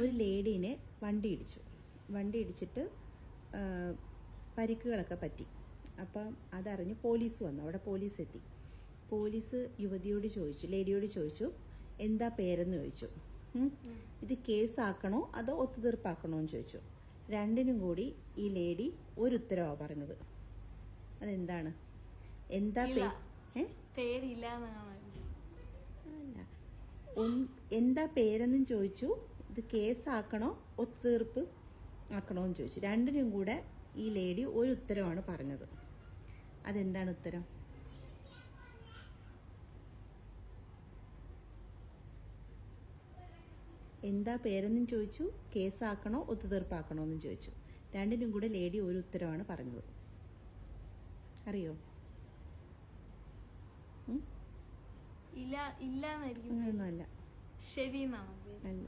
ഒരു ലേഡീനെ വണ്ടി ഇടിച്ചിട്ട് പരിക്കുകളൊക്കെ പറ്റി. അപ്പം അതറിഞ്ഞ് പോലീസ് വന്നു. അവിടെ പോലീസ് എത്തി. പോലീസ് ലേഡിയോട് ചോദിച്ചു എന്താ പേരെന്ന് ചോദിച്ചു. ഇത് കേസാക്കണോ അതോ ഒത്തുതീർപ്പാക്കണോ എന്ന് ചോദിച്ചു. രണ്ടിനും കൂടി ഈ ലേഡി ഒരു ഉത്തരവാണ് പറഞ്ഞത്. അതെന്താണ്? എന്താ പേരെന്നും ചോദിച്ചു. ഇത് കേസാക്കണോ ഒത്തുതീർപ്പ് ആക്കണോ എന്ന് ചോദിച്ചു. രണ്ടിനും കൂടെ ഈ ലേഡി ഒരു ഉത്തരവാണ് പറഞ്ഞത്. അതെന്താണ് ഉത്തരം? എന്താ പേരെന്നും ചോദിച്ചു, കേസാക്കണോ ഒത്തുതീർപ്പാക്കണോ എന്നും ചോദിച്ചു. രണ്ടിനും കൂടെ ലേഡി ഒരു ഉത്തരവാണ് പറഞ്ഞത്. അറിയോ? ഇല്ല. ഒന്നുമല്ല. ശരി. അല്ല.